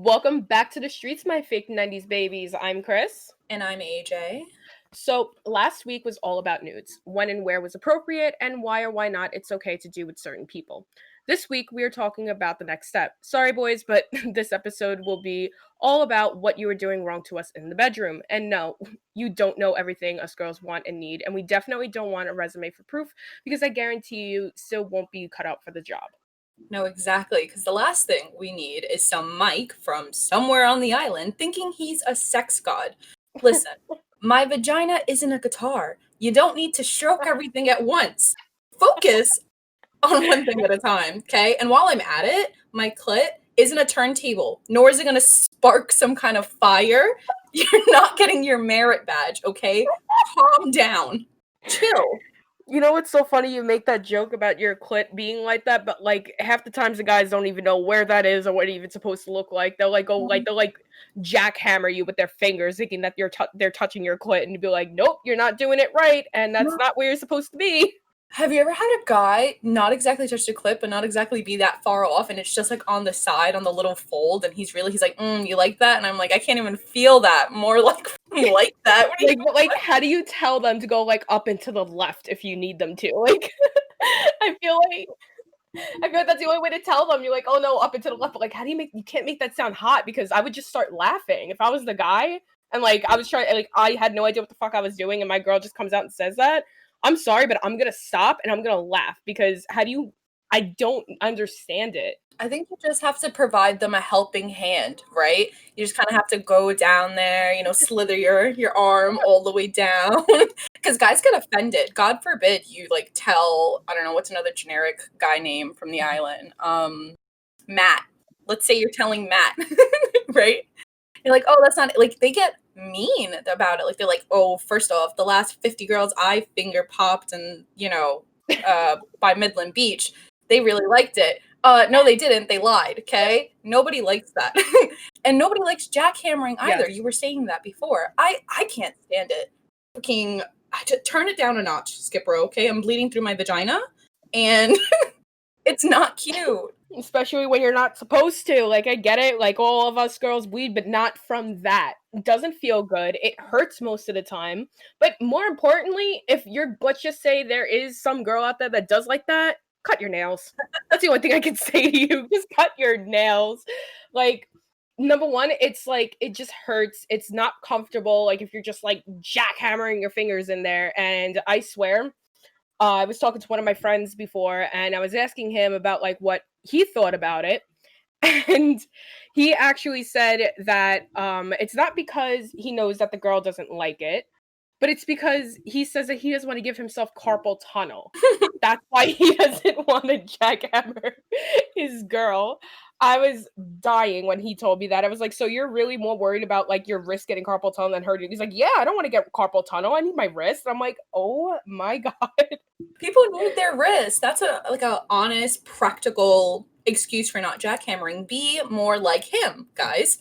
Welcome back to the streets, my fake 90s babies. I'm Chris. And I'm AJ. So, last week was all about nudes, when and where was appropriate, and why or why not it's okay to do with certain people. This week, we are talking about the next step. Sorry, boys, but this episode will be all about what you were doing wrong to us in the bedroom. And no, you don't know everything us girls want and need, and we definitely don't want a resume for proof, because I guarantee you still won't be cut out for the job. No, exactly, because the last thing we need is some Mike from somewhere on the island thinking he's a sex god. Listen, my vagina isn't a guitar. You don't need to stroke everything at once. Focus on one thing at a time, okay? And while I'm at it, my clit isn't a turntable, nor is it going to spark some kind of fire. You're not getting your merit badge, okay? Calm down. Chill. You know what's so funny? You make that joke about your clit being like that, but like half the times the guys don't even know where that is or what it's even supposed to look like. They'll they'll jackhammer you with their fingers, thinking that they're touching your clit, and you'd be like, nope, you're not doing it right, and that's not where you're supposed to be. Have you ever had a guy not exactly touch the clit, but not exactly be that far off, and it's just like on the side, on the little fold, and he's like, you like that? And I'm like, I can't even feel that. More like that. Like, how do you tell them to go like up and to the left if you need them to? Like, I feel like that's the only way to tell them. You're like, oh no, up and to the left. But like, how do you can't make that sound hot? Because I would just start laughing if I was the guy and like I was trying, like I had no idea what the fuck I was doing, and my girl just comes out and says that. I'm sorry, but I'm gonna stop and I'm gonna laugh, because I don't understand it. I think you just have to provide them a helping hand, right? You just kind of have to go down there, slither your arm all the way down, because guys get offended. God forbid you like tell, I don't know, what's another generic guy name from the island? Matt. Let's say you're telling Matt, right? You're like, oh, that's not, like, they get mean about it. Like, they're like, oh, first off, the last 50 girls I finger popped and, by Midland Beach, they really liked it. No, they didn't. They lied, okay? Nobody likes that. And nobody likes jackhammering either. Yes. You were saying that before. I can't stand it. Turn it down a notch, Skipper, okay? I'm bleeding through my vagina, and it's not cute. Especially when you're not supposed to. Like, I get it. Like, all of us girls bleed, but not from that. It doesn't feel good. It hurts most of the time. But more importantly, let's just say there is some girl out there that does like that, cut your nails. That's the only thing I can say to you. Just cut your nails. Like, number one, it's like, it just hurts. It's not comfortable. Like, if you're just like jackhammering your fingers in there. And I swear, I was talking to one of my friends before, and I was asking him about like what he thought about it. And he actually said that it's not because he knows that the girl doesn't like it, but it's because he says that he doesn't want to give himself carpal tunnel. That's why he doesn't want to jackhammer his girl. I was dying when he told me that. I was like, so you're really more worried about like your wrist getting carpal tunnel than hurting? He's like, yeah, I don't want to get carpal tunnel. I need my wrist. I'm like, oh my God. People need their wrist. That's a honest, practical excuse for not jackhammering. Be more like him, guys.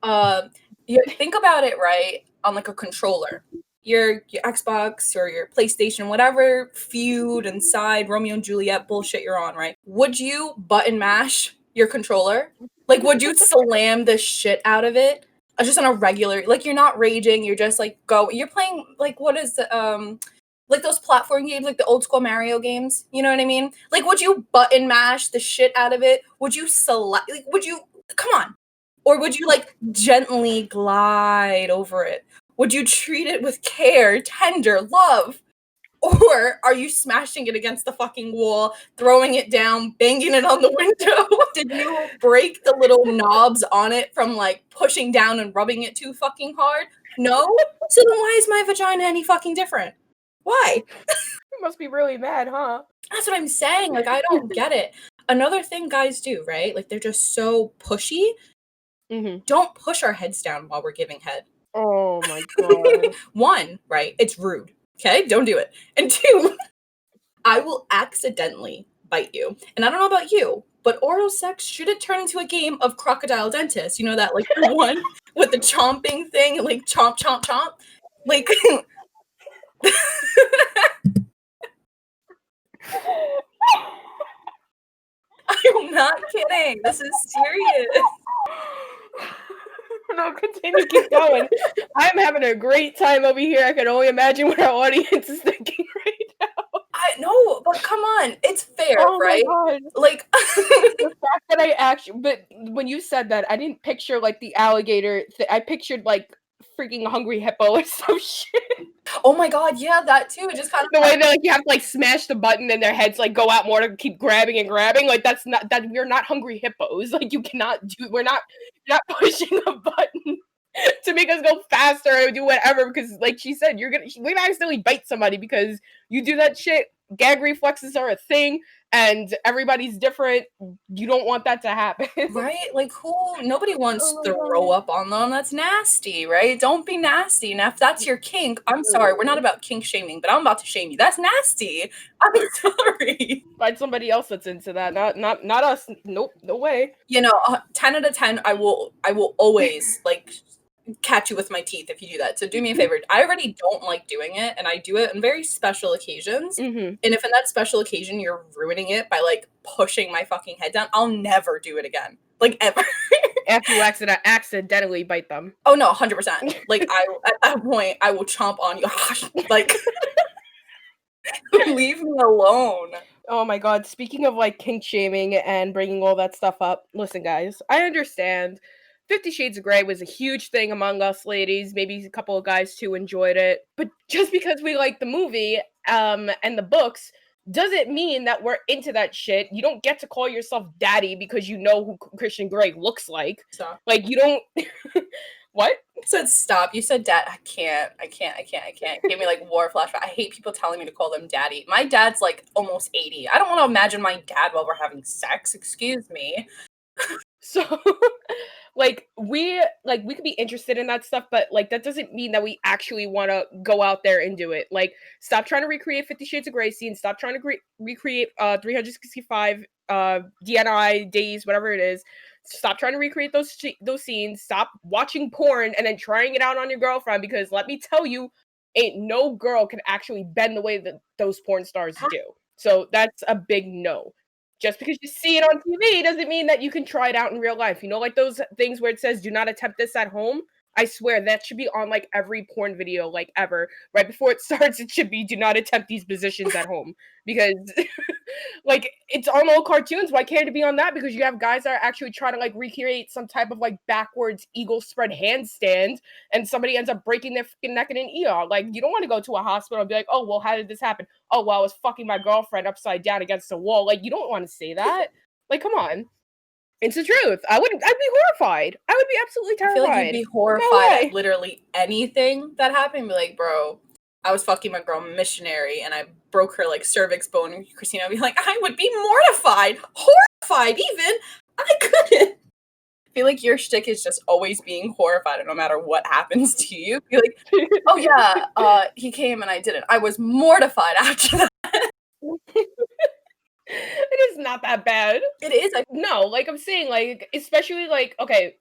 You think about it, right? On like a controller. Your Xbox or your PlayStation, whatever feud and side Romeo and Juliet bullshit you're on, right? Would you button mash your controller? Like, would you slam the shit out of it? Just on a regular, like, you're not raging, you're just like, you're playing, like, what is the, like those platform games, like the old school Mario games, you know what I mean? Like, would you button mash the shit out of it? Would you come on. Or would you, like, gently glide over it? Would you treat it with care, tender, love? Or are you smashing it against the fucking wall, throwing it down, banging it on the window? Did you break the little knobs on it from, like, pushing down and rubbing it too fucking hard? No? So then why is my vagina any fucking different? Why? You must be really mad, huh? That's what I'm saying. Like, I don't get it. Another thing guys do, right? Like, they're just so pushy. Mm-hmm. Don't push our heads down while we're giving head. Oh my God. One, right? It's rude. Okay? Don't do it. And two, I will accidentally bite you. And I don't know about you, but oral sex shouldn't turn into a game of crocodile dentist. You know that, like, the one with the chomping thing, like, chomp, chomp, chomp? Like, I'm not kidding. This is serious. No, continue, keep going. I'm having a great time over here. I can only imagine what our audience is thinking right now. I know, but come on, it's fair, Oh my right? god. Like, The fact that I actually, but when you said that, I didn't picture like the alligator. I pictured like freaking hungry hippo or some shit. oh my god, yeah, that too. It just kind The of way that like you have to like smash the button and their heads like go out more to keep grabbing and grabbing. Like that's not that we're not hungry hippos. Like you cannot do. You're not pushing a button to make us go faster or do whatever. Because like she said, we might accidentally bite somebody because you do that shit. Gag reflexes are a thing, and everybody's different. You don't want that to happen. right? Like, nobody wants Oh my to throw god. up on them. That's nasty, right? Don't be nasty. And if that's your kink, I'm sorry. We're not about kink shaming, but I'm about to shame you. That's nasty. I'm sorry. Find somebody else that's into that. Not us. Nope. No way. 10 out of 10, I will always like catch you with my teeth if you do that. So do me a favor. I already don't like doing it, and I do it on very special occasions. Mm-hmm. And if in that special occasion you're ruining it by like pushing my fucking head down, I'll never do it again. Like ever. After you accidentally bite them. Oh no, 100%. Like at that point I will chomp on you. Like leave me alone. Oh my god, speaking of like kink shaming and bringing all that stuff up, listen guys, I understand 50 Shades of Grey was a huge thing among us ladies, maybe a couple of guys too enjoyed it, but just because we like the movie and the books doesn't mean that we're into that shit. You don't get to call yourself daddy because you know who Christian Grey looks like. Stop. Like you don't What? I said stop. You said dad. I can't. Give me like war flashback. I hate people telling me to call them daddy. My dad's like almost 80. I don't want to imagine my dad while we're having sex. Excuse me. So like we could be interested in that stuff, but like that doesn't mean that we actually want to go out there and do it. Like stop trying to recreate 50 Shades of Grey scenes, stop trying to recreate 365 DNI days, whatever it is. Stop trying to recreate those scenes. Stop watching porn and then trying it out on your girlfriend, because let me tell you, ain't no girl can actually bend the way that those porn stars do. So that's a big no. Just because you see it on TV doesn't mean that you can try it out in real life. You know, like those things where it says, do not attempt this at home? I swear that should be on like every porn video, like ever. Right before it starts, it should be, do not attempt these positions at home. Because like it's on old cartoons. Why can't it be on that? Because you have guys that are actually trying to like recreate some type of like backwards eagle spread handstand, and somebody ends up breaking their freaking neck in an ER. Like you don't want to go to a hospital and be like, oh well, how did this happen? Oh well, I was fucking my girlfriend upside down against the wall. Like you don't want to say that. Like come on. It's the truth. I'd be horrified. I would be absolutely terrified. I feel like you'd be horrified at literally anything that happened. Be like, bro, I was fucking my girl missionary and I broke her like cervix bone. And Christina would be like, I would be mortified, horrified even. I couldn't. I feel like your shtick is just always being horrified no matter what happens to you. Be like, oh yeah, he came and I didn't. I was mortified after that. It is not that bad. It is. No, like I'm saying, like, especially like, okay,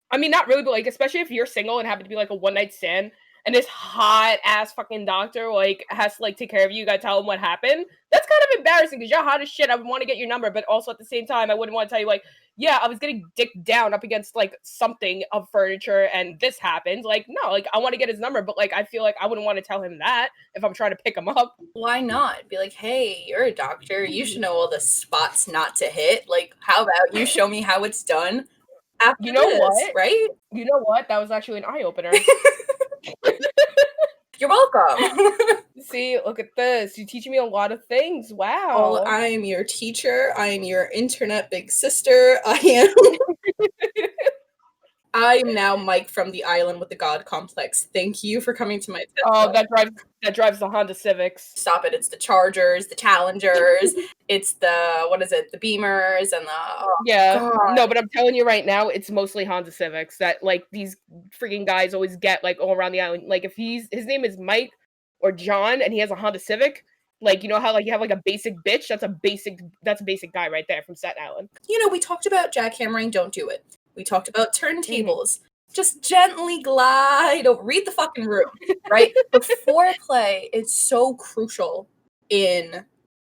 I mean, not really, but like, especially if you're single and happen to be like a one night stand, and this hot ass fucking doctor like has to like take care of you, you gotta tell him what happened. That's kind of embarrassing because you're hot as shit. I would want to get your number, but also at the same time, I wouldn't want to tell you like, yeah, I was getting dicked down up against like something of furniture and this happened. Like, no, like I want to get his number, but like I feel like I wouldn't want to tell him that if I'm trying to pick him up. Why not? Be like, hey, you're a doctor. You should know all the spots not to hit. Like, how about you show me how it's done? After you know this, what? Right? You know what? That was actually an eye opener. You're welcome. See, look at this. You're teaching me a lot of things. Wow. Well, I am your teacher. I am your internet big sister. I am now Mike from the Island with the God Complex. Thank you for coming to my TED Talk. That drives the Honda Civics. Stop it. It's the Chargers, the Challengers, it's the the Beamers and God. No, but I'm telling you right now, it's mostly Honda Civics that like these freaking guys always get like all around the island. Like if his name is Mike or John and he has a Honda Civic, like you know how like you have like a basic bitch, that's a basic guy right there from Staten Island. You know, we talked about jackhammering, don't do it. We talked about turntables. Just gently glide over. Read the fucking room, right? But foreplay is so crucial in,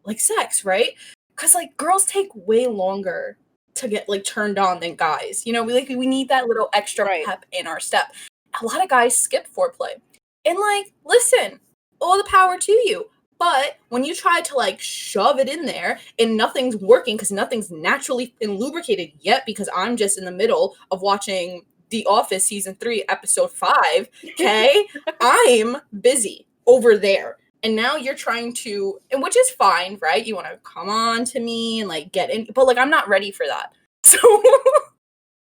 like, sex, right? Because, like, girls take way longer to get like turned on than guys. You know, we need that little extra Right. pep in our step. A lot of guys skip foreplay. And like, listen, all the power to you. But when you try to like shove it in there and nothing's working because nothing's naturally been lubricated yet, because I'm just in the middle of watching The Office season 3, episode 5, okay? I'm busy over there. And now you're trying to, and which is fine, right? You want to come on to me and like get in, but like I'm not ready for that. So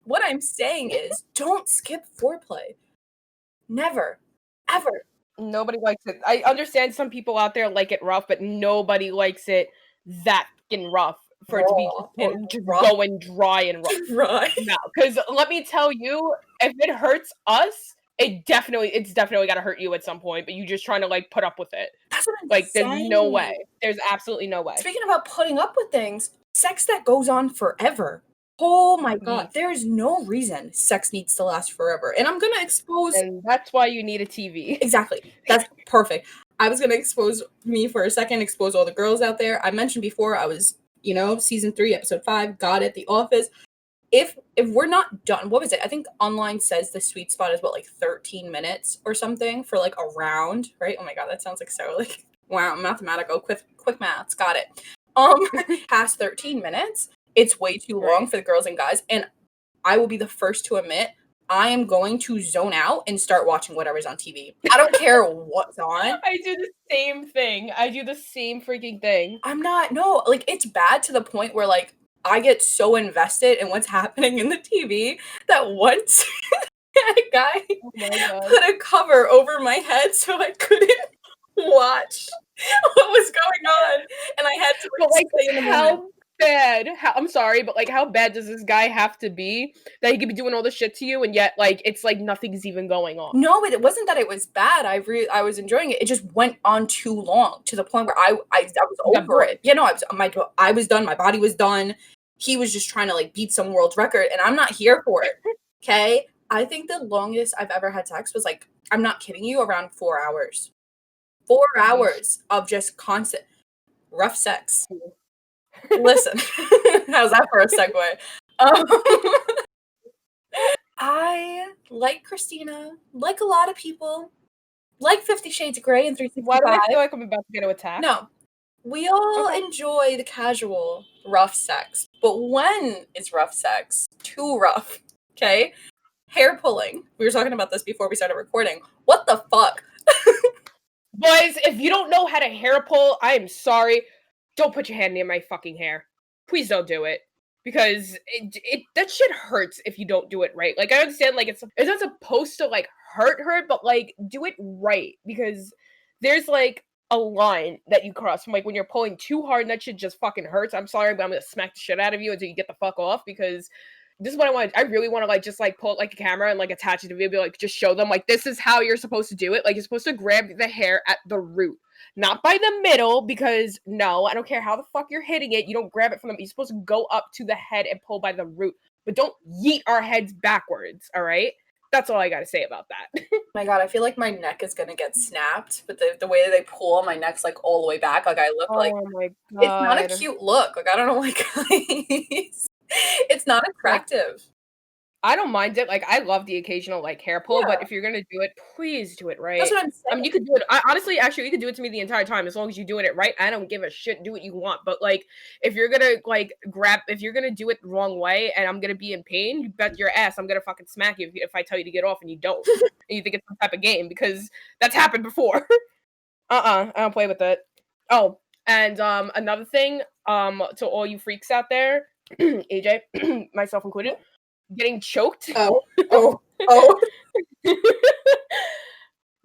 what I'm saying is don't skip foreplay. Never. Ever. Nobody likes it. I understand some people out there like it rough, but nobody likes it that fucking rough for it to be just going dry and rough. Right. No, because let me tell you, if it hurts us, it's definitely gotta hurt you at some point, but you just trying to like put up with it. That's what I'm Like saying. there's no way. There's absolutely no way. Speaking about putting up with things, sex that goes on forever. Oh my god, there is no reason sex needs to last forever. And I'm gonna expose. And that's why you need a TV. Exactly. That's perfect. I was gonna expose me for a second, expose all the girls out there. I mentioned before I was, season 3, episode 5, got it, The Office. If we're not done, what was it? I think online says the sweet spot is like 13 minutes or something for like a round, right? Oh my god, that sounds like so like wow, mathematical, quick maths, got it. Past 13 minutes, it's way too long for the girls and guys, and I will be the first to admit I am going to zone out and start watching whatever's on TV. I don't care what's on. I do the same thing. I do the same freaking thing. Like it's bad to the point where like I get so invested in what's happening in the TV that once a guy put a cover over my head so I couldn't watch what was going on, and I had to stay in the moment. I'm sorry, but like how bad does this guy have to be that he could be doing all this shit to you and yet like it's like nothing's even going on? No, it wasn't that it was bad. I was enjoying it. It just went on too long to the point where I was over it. Yeah, no, I was done. My body was done. He was just trying to like beat some world record, and I'm not here for it. Okay, I think the longest I've ever had sex was like, I'm not kidding you, around 4 hours. 4 hours of just constant rough sex. Listen, how's that for a segue? I like Christina, like a lot of people, like 50 Shades of Grey and 365. Why do I feel like I'm about to get attacked? No. We all enjoy the casual rough sex, but when is rough sex too rough? Okay? Hair pulling. We were talking about this before we started recording. What the fuck? Boys, if you don't know how to hair pull, I am sorry. Don't put your hand near my fucking hair. Please don't do it. Because that shit hurts if you don't do it right. Like, I understand, like, it's not supposed to, like, hurt, but, like, do it right. Because there's, like, a line that you cross from, like, when you're pulling too hard and that shit just fucking hurts. I'm sorry, but I'm gonna smack the shit out of you until you get the fuck off, because this is what I want. I really want to, like, just, like, pull it like a camera and, like, attach it to the video, like, just show them, like, this is how you're supposed to do it. Like, you're supposed to grab the hair at the root. Not by the middle, because no, I don't care how the fuck you're hitting it. You don't grab it from them. You're supposed to go up to the head and pull by the root. But don't yeet our heads backwards, all right? That's all I gotta say about that. Oh my god, I feel like my neck is gonna get snapped, but the way that they pull on my neck's like all the way back. Like I look like, my god. It's not a cute look. Like I don't know, like it's not attractive. I don't mind it. Like, I love the occasional, like, hair pull, but if you're gonna do it, please do it right. That's what I'm saying. I mean, you could do it. Honestly, actually, you could do it to me the entire time as long as you're doing it right. I don't give a shit. Do what you want. But, like, if you're gonna, like, if you're gonna do it the wrong way and I'm gonna be in pain, you bet your ass I'm gonna fucking smack you if I tell you to get off and you don't. And you think it's some type of game, because that's happened before. I don't play with it. Oh, and another thing, to all you freaks out there, AJ, myself included, getting choked. Oh.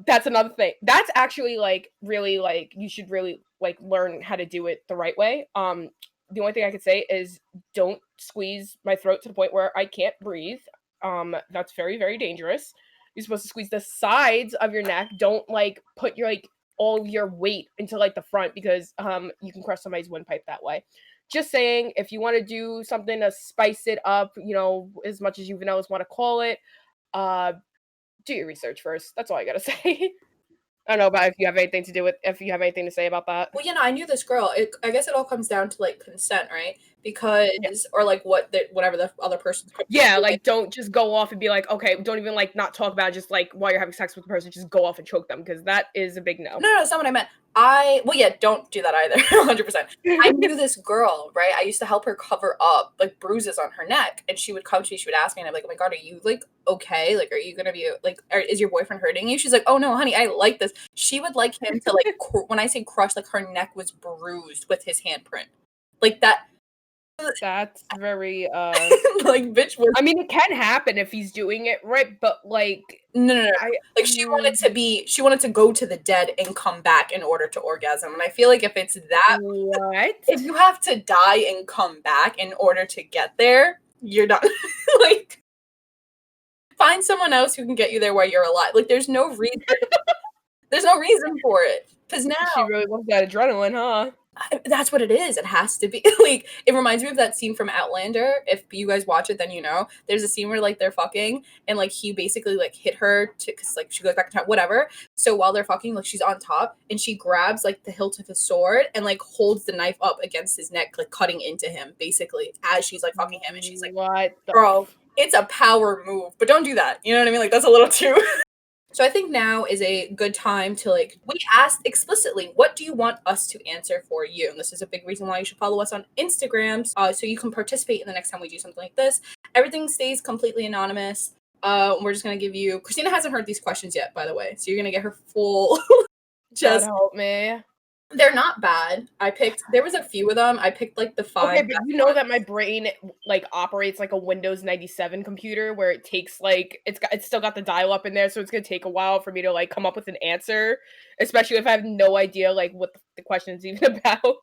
That's another thing. That's actually, like, really, like, you should really, like, learn how to do it the right way. The only thing I could say is don't squeeze my throat to the point where I can't breathe. That's very, very dangerous. You're supposed to squeeze the sides of your neck. Don't, like, put your, like, all your weight into, like, the front, because you can crush somebody's windpipe that way. Just saying, if you want to do something to spice it up, you know, as much as you vanillas want to call it, do your research first. That's all I gotta say. I don't know about if you have anything to say about that. Well, I knew this girl. I guess it all comes down to like consent, right? because, or like whatever the other person's Yeah, like don't just go off and be like, okay, don't even like not talk about it, just like while you're having sex with the person, just go off and choke them because that is a big no. No, that's not what I meant. Well, yeah, don't do that either. 100%. I knew this girl, right? I used to help her cover up like bruises on her neck, and she would come to me. She would ask me, and I'm like, "Oh my god, are you like okay? Like, are you gonna be like, is your boyfriend hurting you?" She's like, "Oh no, honey, I like this." She would like him to like when I say crush, like her neck was bruised with his handprint, like that. That's very Like, bitch was. I mean, it can happen if he's doing it right, but like No. Like she wanted to go to the dead and come back in order to orgasm. And I feel like if it's that, what? if you have to die and come back in order to get there, you're not like find someone else who can get you there while you're alive. Like there's no reason. There's no reason for it. Because now She really wants that adrenaline, huh? that's what it is. It has to be like it reminds me of that scene from Outlander. If you guys watch it, then you know. There's a scene where like they're fucking and like he basically like hit her to because like she goes back in time, whatever. So while they're fucking, like she's on top and she grabs like the hilt of his sword and like holds the knife up against his neck, like cutting into him basically as she's like fucking him and she's like, what the bro, it's a power move, but don't do that. You know what I mean? Like that's a little too. So I think now is a good time to like, we asked explicitly, what do you want us to answer for you? And this is a big reason why you should follow us on Instagram so you can participate in the next time we do something like this. Everything stays completely anonymous. We're just going to give you, Christina hasn't heard these questions yet, by the way. So you're going to get her full, God help me. They're not bad. There was a few of them. I picked like the 5. Okay, but you know that my brain like operates like a Windows 97 computer where it takes like it's still got the dial up in there, so it's gonna take a while for me to like come up with an answer, especially if I have no idea like what the question is even about.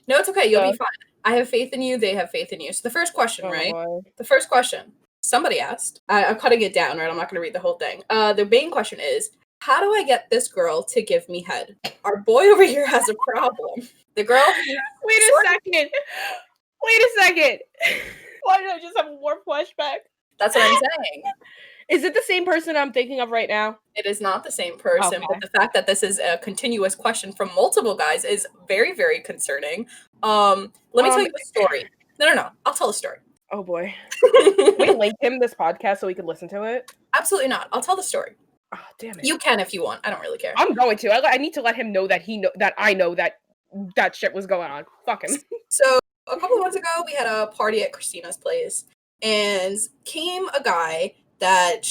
No, it's okay. You'll be fine. I have faith in you. They have faith in you. So the first question, right? Boy. The first question somebody asked. I'm cutting it down, right? I'm not going to read the whole thing. The main question is, how do I get this girl to give me head? Our boy over here has a problem. The girl. Wait a second. Why did I just have a warm flashback? That's what I'm saying. Is it the same person I'm thinking of right now? It is not the same person, Okay. but the fact that this is a continuous question from multiple guys is very, very concerning. Let me tell you a story. No. I'll tell a story. Oh boy. Can we link him this podcast so we can listen to it? Absolutely not. I'll tell the story. Oh, damn it. You can if you want. I don't really care. I'm going to. I need to let him know that I know that shit was going on. Fuck him. So a couple of months ago, we had a party at Christina's place, and came a guy that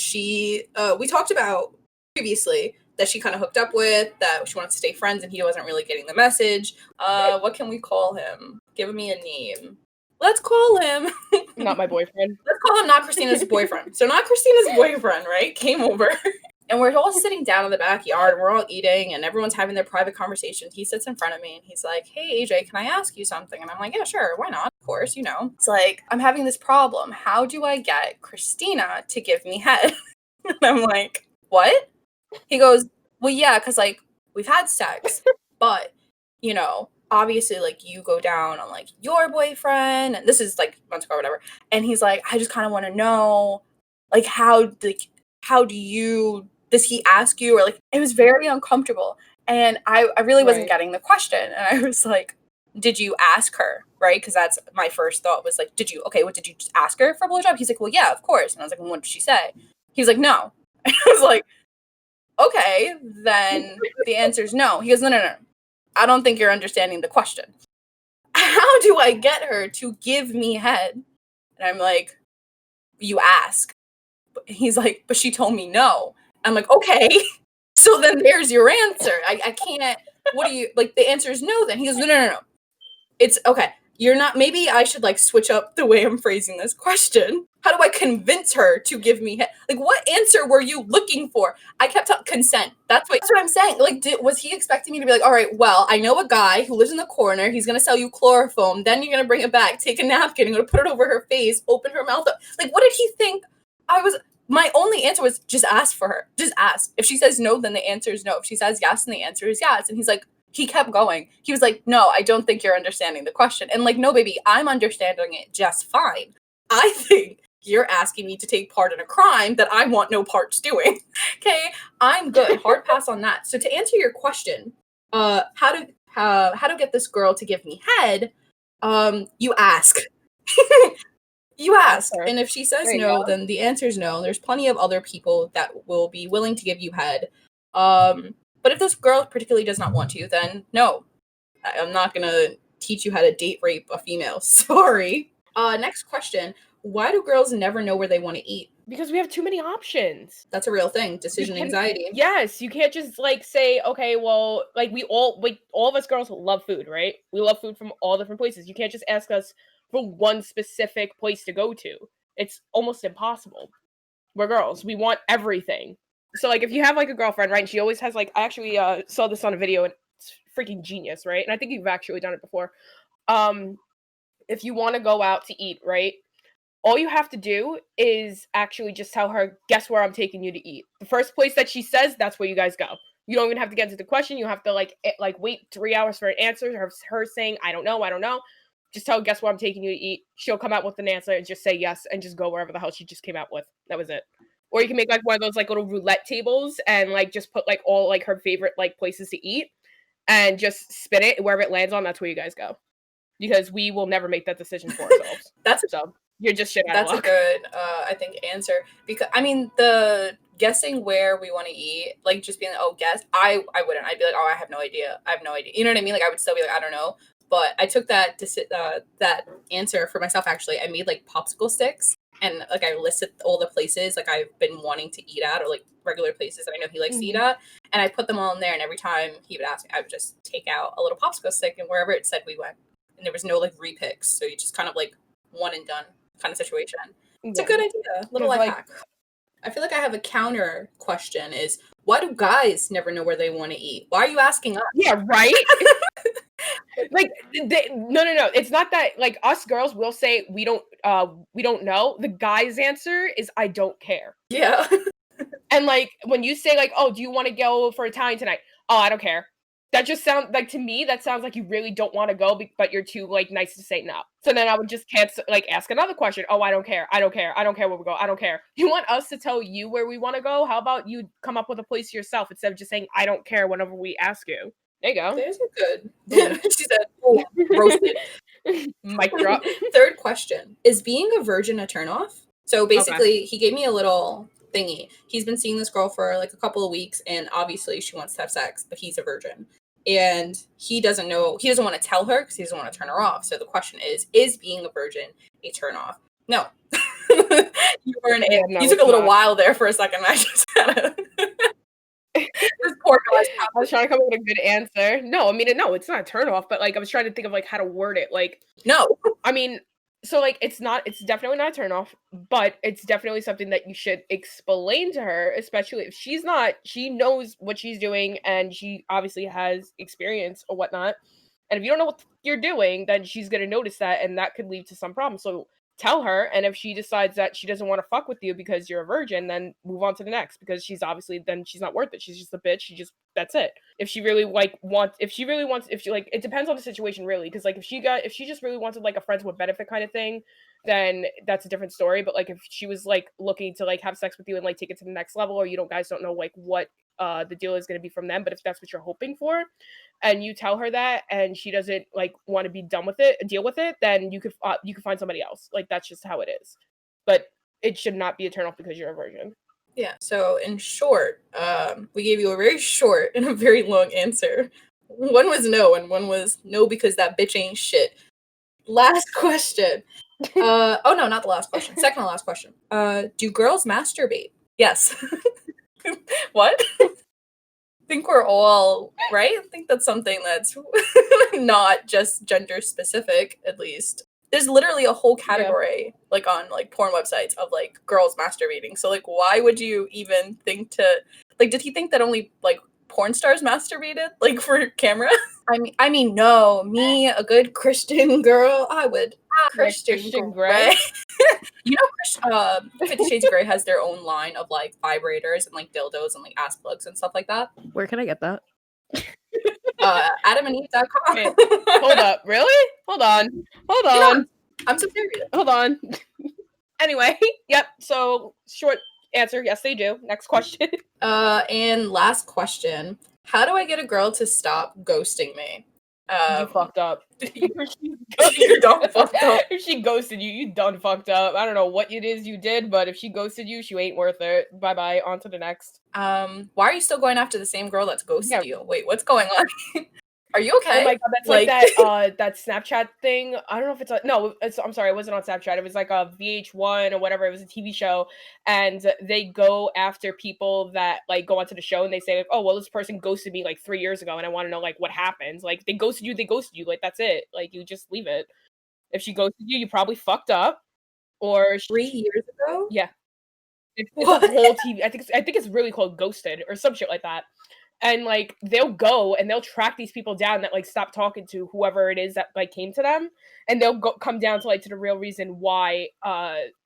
we talked about previously that she kind of hooked up with, that she wanted to stay friends, and he wasn't really getting the message. What can we call him? Give me a name. Let's call him. Not my boyfriend. Let's call him not Christina's boyfriend. So not Christina's boyfriend, right? Came over. And we're all sitting down in the backyard, and we're all eating, and everyone's having their private conversations. He sits in front of me, and he's like, hey, AJ, can I ask you something? And I'm like, yeah, sure, why not? Of course, you know. It's like, I'm having this problem. How do I get Christina to give me head? And I'm like, what? He goes, well, yeah, because, like, we've had sex, but, you know, obviously, like, you go down on, like, your boyfriend, and this is, like, months ago or whatever. And he's like, I just kind of want to know, like, how does he ask you? Or like, it was very uncomfortable. And I really wasn't getting the question. And I was like, did you ask her? Right? Because that's my first thought was like, what did you just ask her for a blowjob? He's like, well, yeah, of course. And I was like, well, what did she say? He was like, no. And I was like, okay, then the answer is no. He goes, no. I don't think you're understanding the question. How do I get her to give me head? And I'm like, you ask. He's like, but she told me no. I'm like, okay, so then there's your answer. I can't, what do you, like, the answer is no then. He goes, no. It's, okay, you're not, maybe I should, like, switch up the way I'm phrasing this question. How do I convince her to give me head? Like, what answer were you looking for? I kept telling consent. That's what I'm saying. Like, was he expecting me to be like, all right, well, I know a guy who lives in the corner. He's going to sell you chloroform. Then you're going to bring it back, take a napkin, and going to put it over her face, open her mouth up. Like, what did he think my only answer was just ask for her. Just ask. If she says no, then the answer is no. If she says yes, then the answer is yes. And he's like, he kept going. He was like, no, I don't think you're understanding the question. And like, no, baby, I'm understanding it just fine. I think you're asking me to take part in a crime that I want no parts doing. Okay, I'm good. Hard pass on that. So to answer your question, how to get this girl to give me head, you ask. You ask, Sure. and if she says There you no, go. then the answer is no. There's plenty of other people that will be willing to give you head. But if this girl particularly does not want to, then no. I'm not gonna teach you how to date rape a female. Sorry. Next question. Why do girls never know where they want to eat? Because we have too many options. That's a real thing. You Decision can anxiety. Yes, you can't just, like, say, "Okay, well," like, all of us girls love food, right? We love food from all different places. You can't just ask us for one specific place to go to. It's almost impossible. We're girls. We want everything. So, like, if you have, like, a girlfriend, right, and she always has, like I actually, saw this on a video, and it's freaking genius, right? And I think you've actually done it before. Um, if you wanna go out to eat, right, all you have to do is actually just tell her, "Guess where I'm taking you to eat." The first place that she says, that's where you guys go. You don't even have to get into the question. You have to like wait 3 hours for an answer. Her saying, "I don't know, I don't know." Just tell her, "Guess where I'm taking you to eat." She'll come out with an answer and just say yes and just go wherever the hell she just came out with. That was it. Or you can make like one of those like little roulette tables and like just put like all like her favorite like places to eat and just spin it wherever it lands on. That's where you guys go, because we will never make that decision for ourselves. That's So you're just shit out of That's a luck. good, I think, answer. Because I mean, the guessing where we want to eat, like just being like, oh, guess. I wouldn't. I'd be like, oh, I have no idea. I have no idea. You know what I mean? Like I would still be like, I don't know. But I took that that answer for myself. Actually, I made like popsicle sticks, and like I listed all the places like I've been wanting to eat at, or like regular places that I know he likes to eat at, and I put them all in there. And every time he would ask me, I would just take out a little popsicle stick, and wherever it said we went, and there was no like repicks, so you just kind of like one and done kind of situation. It's a good idea. Little life hack. I feel like I have a counter question is, why do guys never know where they want to eat? Why are you asking us? Yeah, right? Like, no. It's not that, like, us girls will say we don't know. The guy's answer is, "I don't care." Yeah. And, like, when you say, like, "Oh, do you wanna go for Italian tonight?" "Oh, I don't care." That just sounds like, to me, that sounds like you really don't wanna go, but you're too, like, nice to say no. So then I would just ask another question. "Oh, I don't care. I don't care. I don't care where we go. I don't care." You want us to tell you where we wanna go? How about you come up with a place yourself instead of just saying, "I don't care," whenever we ask you? There you go. There's a good. She said, oh, roasted. Mic drop. Third question. Is being a virgin a turnoff? So basically, he gave me a little thingy. He's been seeing this girl for like a couple of weeks, and obviously she wants to have sex, but he's a virgin. And he doesn't want to tell her because he doesn't want to turn her off. So the question is being a virgin a turnoff? No. You took a little while there for a second. I just had a this poor guy's I was trying to come up with a good answer. No, I mean, no, it's not a turn off, but like I was trying to think of like how to word it. Like, no. I mean, so like it's definitely not a turn off, but it's definitely something that you should explain to her, especially if she knows what she's doing and she obviously has experience or whatnot. And if you don't know what you're doing, then she's gonna notice that, and that could lead to some problems. So tell her, and if she decides that she doesn't want to fuck with you because you're a virgin, then move on to the next, because she's not worth it. She's just a bitch. That's it. If she really wants, it depends on the situation really, because like if she just really wanted like a friends with benefit kind of thing, then that's a different story. But like if she was like looking to like have sex with you and like take it to the next level, or guys don't know like what the deal is going to be from them, but if that's what you're hoping for, and you tell her that, and she doesn't like want to be deal with it, then you could find somebody else. Like that's just how it is. But it should not be a turn off because you're a virgin. Yeah. So in short, we gave you a very short and a very long answer. One was no, and one was no because that bitch ain't shit. Last question. Oh no, not the last question. Second to last question. Do girls masturbate? Yes. What? I think we're all right. I think that's something that's not just gender specific, at least. There's literally a whole category like on like porn websites of like girls masturbating. So like why would you even think to like did he think that only like porn stars masturbated like for camera? I mean no, me, a good Christian girl, I would Christian Grey. You know, 50 Shades of Grey has their own line of like vibrators and like dildos and like ass plugs and stuff like that. Where can I get that? AdamandEve.com. Wait, hold up, really? Hold on. I'm so serious. Hold on. Anyway, yep. So short answer, yes, they do. Next question. And last question: how do I get a girl to stop ghosting me? You fucked up. You done fucked up. If she ghosted you, you done fucked up. I don't know what it is you did, but if she ghosted you, she ain't worth it. Bye bye. On to the next. Why are you still going after the same girl that's ghosted Yeah. you? Wait, what's going on? Are you okay? Oh my god, that's like that Snapchat thing. I don't know if it's I'm sorry, it wasn't on Snapchat. It was like a VH1 or whatever. It was a TV show, and they go after people that like go onto the show and they say like, oh well, this person ghosted me like 3 years ago, and I want to know like what happens. Like they ghosted you, like that's it. Like you just leave it. If she ghosted you, you probably fucked up, or 3 years ago? yeah. It's What? a whole TV. I think it's really called Ghosted or some shit like that. And like they'll go and they'll track these people down that like stop talking to whoever it is that like came to them, and they'll come down to like to the real reason why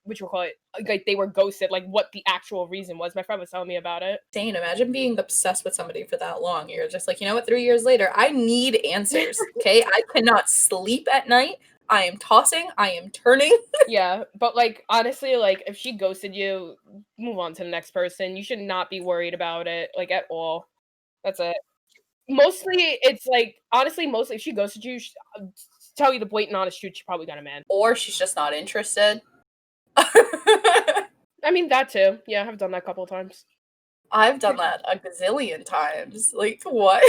which we'll call it like they were ghosted, like what the actual reason was. My friend was telling me about it. Insane. Imagine being obsessed with somebody for that long. You're just like, you know what? 3 years later, I need answers. Okay, I cannot sleep at night. I am tossing. I am turning. Yeah, but like honestly, like if she ghosted you, move on to the next person. You should not be worried about it like at all. That's it. Mostly, it's like honestly, mostly if she ghosted you, tell you the blatant honest truth, she probably got a man. Or she's just not interested. I mean that too. Yeah, I've done that a couple of times. I've done that a gazillion times. Like, what?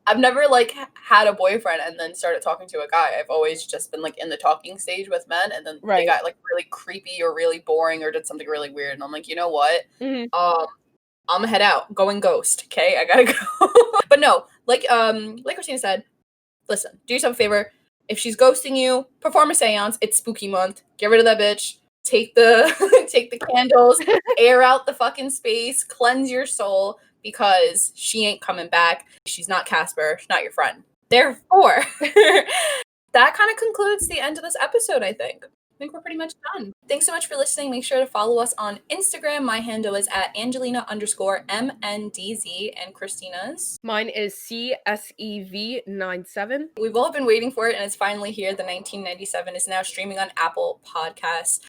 I've never like had a boyfriend and then started talking to a guy. I've always just been like in the talking stage with men, and then they Right. got like really creepy or really boring or did something really weird, and I'm like, you know what? Mhm. I'm gonna head out, going ghost. Okay, I gotta go. But no, like Christina said, listen, do yourself a favor. If she's ghosting you, perform a seance. It's spooky month. Get rid of that bitch. Take the take the candles, air out the fucking space, cleanse your soul, because she ain't coming back. She's not Casper. She's not your friend. Therefore, that kind of concludes the end of this episode, I think. I think we're pretty much done. Thanks so much for listening. Make sure to follow us on Instagram. My handle is at Angelina_MNDZ, and Christina's. Mine is CSEV97. We've all been waiting for it, and it's finally here. The 1997 is now streaming on Apple Podcasts.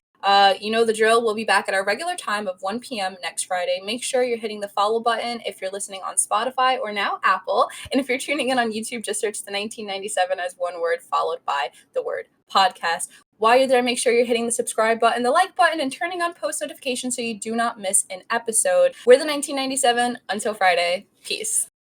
You know the drill. We'll be back at our regular time of 1 p.m. next Friday. Make sure you're hitting the follow button if you're listening on Spotify or now Apple. And if you're tuning in on YouTube, just search the 1997 as one word followed by the word podcast. While you're there, make sure you're hitting the subscribe button, the like button, and turning on post notifications so you do not miss an episode. We're the 1997. Until Friday. Peace.